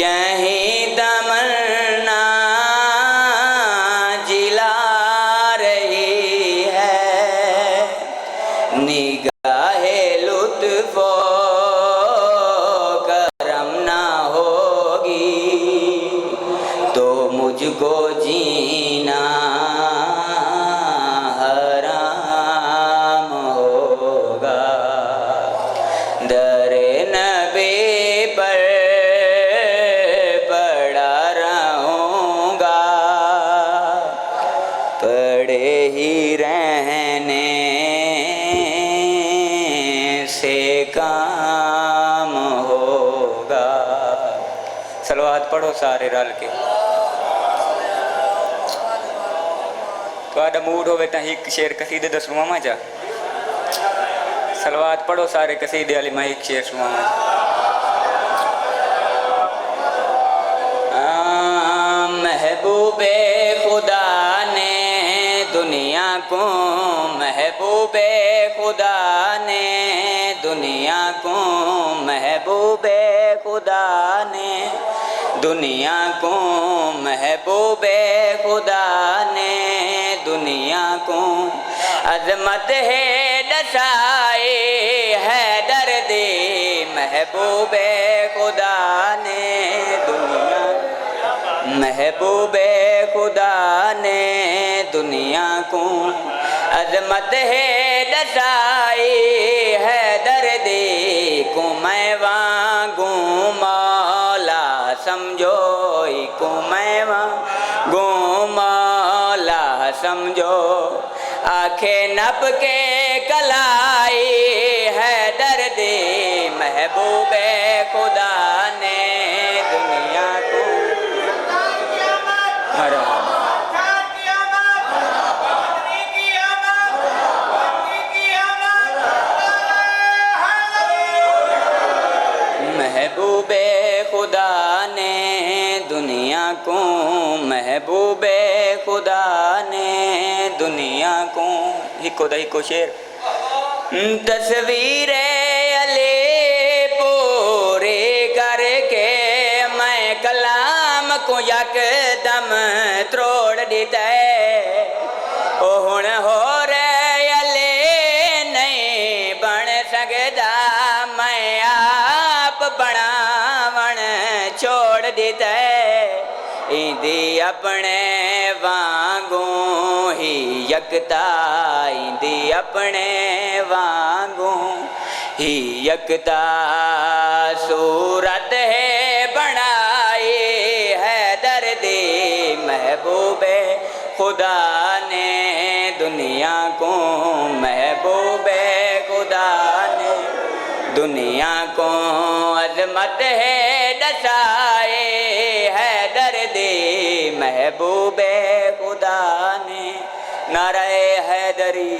یہی تمنا جلا رہی ہے، نگاہ لطف و کرم نہ ہوگی تو مجھ کو جینا حرام ہوگا۔ در نبی پر پڑا رہوں گا، پڑے ہی رہنے سے کام ہوگا۔ صلوات پڑھو سارے رل کے۔ تو موڈ ہوئے تا ایک شعر قصیدے دا سنواواں جا۔ صلوات پڑھو سارے قصیدے علی میں ایک شعر سنواواں جا۔ محبوب خدا نے دنیا کو، محبوب خدا نے دنیا کو، محبوب خدا نے دنیا کو، محبوب خدا نے دنیا کو عظمت ہے دسائے ہے درد محبوب خدا نے دنیا، محبوب خدا نے دنیا کو عظمت ہے دسائی ہے درد کو میں مانگوں مولا سمجھو کو میں مانگوں مولا سمجھو آنکھیں نب کے کلائی ہے درد محبوب خدا نے دنیا کو محبوب خدا نے دنیا کو، محبوب خدا نے دنیا کو ہکو دا ہکو شیر تصویر علی پوری کر کے میں کلام کو یک دم تروڑ دیتا ہے او ہن ہو رہے علی نہیں بن سکتا میں آپ بناون چھوڑ دیتا ہے ایندی اپنے وانگوں ہی یکتا ایندی اپنے وانگوں ہی یکتا صورت ہے بنائی ہے درد محبوب خدا نے دنیا کو، محبوب خدا نے دنیا کو عظمت ہے دسائے ہے درد محبوب خدا نے۔ نعرہ حیدری